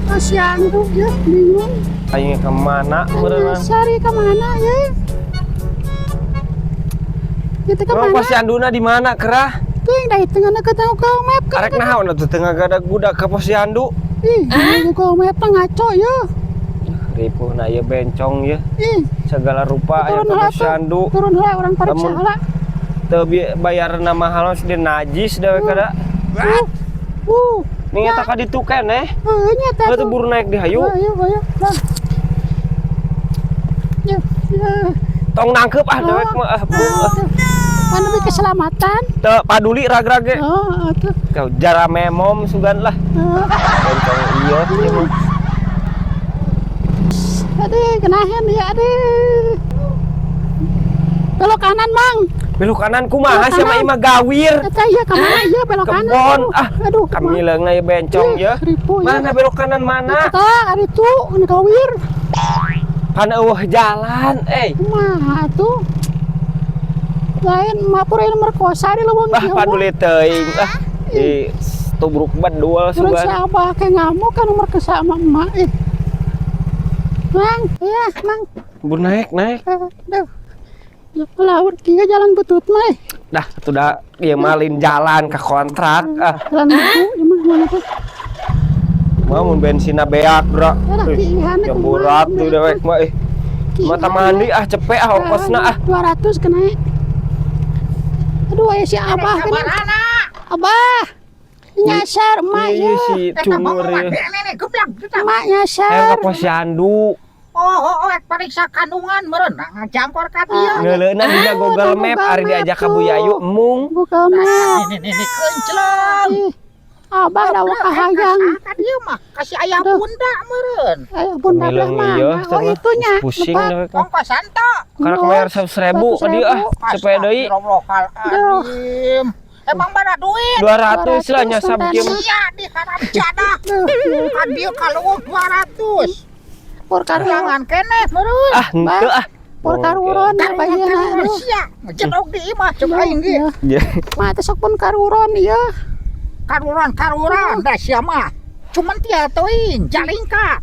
Posyandu ya bingung. Ayo kemana beneran? Sari kemana ya? Kita kemana? Posyanduna di mana kerah? Tuh yang dari tengah ketemu kau map kan? Arek naon atuh tengah gada budak ke posyandu? Ih, kau map ngaco ya. Ripuh na ieu bencong ya. Ih, Segala rupa aya ke posyandu. turun lah orang periksa lah. Teu bayar mahal sudah najis dewe kada. Ning eta ka ditu keneh. Nya teh. Teu buru naik di hayu. Ayo. Ya. Tong nangkep dewek mah Mana bi keselamatan? teu paduli rag-rag ge. Atuh. Kau jara memom sugan lah. Bencong ieu ieu mah. Aduh, kenahan ya aduh. Belok kanan, Mang. Belok kanan kumaha sama imah gawir. Eta ieu ka mana ieu belok kanan. Kebon. Aduh, Kami leungna ieu bencong ya. Mana belok kanan mana? Eta ari tu gawir. Pan eueuh jalan, Kumaha atuh? Lain mapurain merkosa di leuweung bah paduli teuing. Di tubruk bedul sugan. sugan. Si Abah ke ngamuk kan merkosa sama emak. Mang, iya, Mang. Bur naik. Aduh. Ya laur kieu jalan butut mah. Dah atuh da ieu malin jalan ke kontrak. Jalan butut di mana tuh? Mau mun bensinna beak, Bro. Ya burat tuh dewek mah mata mandi cepet ongkosna 200 kena. Aduh aya si Abah kan. Abah. Nyasar emak Iya ya. si cumur ya. Emak nyasar. Posyandu. Periksa kandungan meureun ngajangkor ka dieu. Ngeuleuna dina Google Map ari diajak ka Bu Yayu emung. Buka map. Ini keunceleng. Abah da kahayang. Ka dieu mah kasih aya bunda meureun. Aya bunda Mileng mah. ieu Oh itunya. pusing dewek mah. Ongkosan teh. Karek bayar 100.000 ka dieu cepet deui. Astagfirullahaladzim. Emang mana duit? 200 lah nya sabkiem. Iya di harap jadah. Ka dieu kalau 200. Por Jangan keneh meureun. Henteu Por karuron bayeuna. Sia, jedog di imah coba aing ge. Ya. Mah teh sok pun karuron ieu. Karuran dah sia mah. Cuman tia teuing jalingka.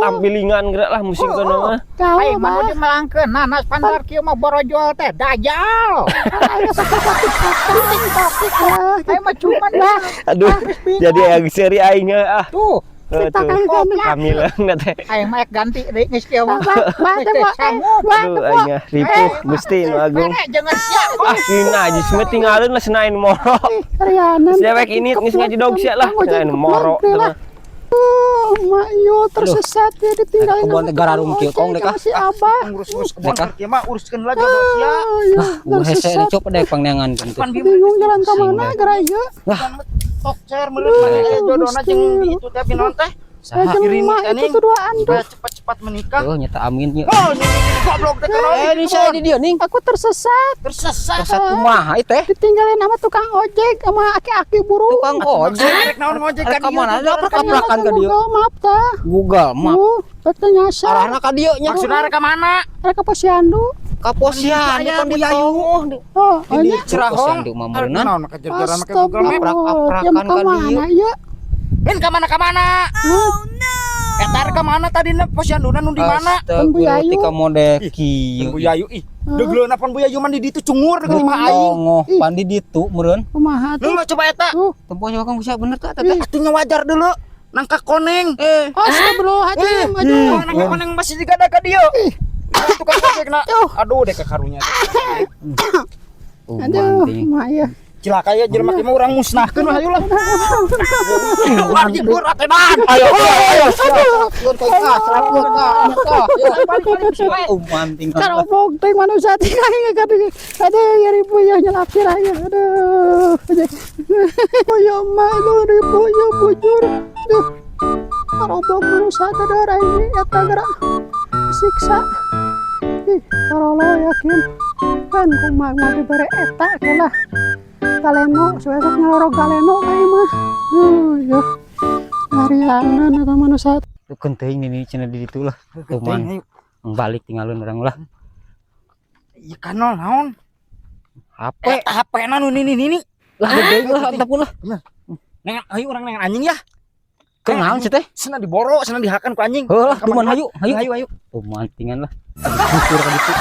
Tampilingan gerak lah musim kono mah. Aing mah dimelangkeun nanas pandar kieu mah borojol teh dajal. Aing mah cuman Aduh, jadi aya seri aing tuh. Tuh, kami leungna teh. Aing mah ganti deui geus kieu mah. Aduh, aing ripuh Gusti nu agung. Jangan sia. Si najis mah tinggalin lah senain moro. Siapa ini geus ngajidog sia lah senain moro. Mak yo tersesat ya ditinggalin kebon negara rumki kong deka si Abah Urus kebon kieu mah uruskeun lah jodoh sia. Wah hese coba dek pangneangan gitu. Bingung jalan ka mana gara ieu. Tok cer meureun jodohna jeung itu teh pinon teh. Saha irin itu tuduhan tuh. Cepat-cepat menikah. tuh nyata amin nya. Oh, goblok teh kalau Ini saya di dia ning. Aku tersesat tersesat. Satu kumaha ieu teh? ditinggalin sama tukang ojek sama aki-aki burung. Tukang ojek. Arek naon ngojek ka Ka mana ada dieu? perkaprakan ka dieu? Maaf tah. Google Map. Betul nyasar. Arahna ka dieu nya. Maksudna arek ka mana? Mereka posyandu. Ka posyandu kan Bu Yayu. Oh, Di nya. Cerahong mah meureunna. Naon kejar-kejaran make Google Map. Aprak-aprakan Jam ka ka dieu. mana ieu? Ben ka mana? Eta arek ka mana tadina posyanduna nu di mana? Bu Yayu. Tika mode kieu. Bu Yayu ih. Degleuna pan Bu Yayu mah di ditu cungur deui mah aing. Ngoh pandi ditu meureun. Kumaha Lu tuh? mah coba eta. Tempo nyawa kang bisa bener tuh eta teh. Atunya wajar dulu. Nangka koneng. Oh, astagfirullahaladzim. Aduh. Nangka koneng masih digada ka dieu. Tukang ojekna. Aduh dek karunya. Aduh, mah ya. Cilaka ya jelema mah urang musnahkeun hayu lah. Lagi gur atenan. Ayo. Manting. Karobog teh manusia tinggal ka deui. Aduh, ya ribu ya nyelapir aya. Aduh. Ya mah lu ribu ya bujur. Duh. Karobog manusia teh darah ini eta gerak siksa. Kalau lo yakin kan kumaha mah dibere eta kelah. Galeno, suesok ngelorok galeno kayak mah. Ya. Harianan atau manusia. Tuh genteng ini cenah di ditu lah. Tuh man. Balik tinggalin orang lah. Ieu kanol naon? HP. HP na nu nini. Lah gede lah antapun lah. Nengan ayo urang nengan anjing ya. Kau naon sih teh? Sana diboro, sana dihakan ku anjing. Heuh, tuman hayu. Tuman tingan lah. Hancur ka ditu.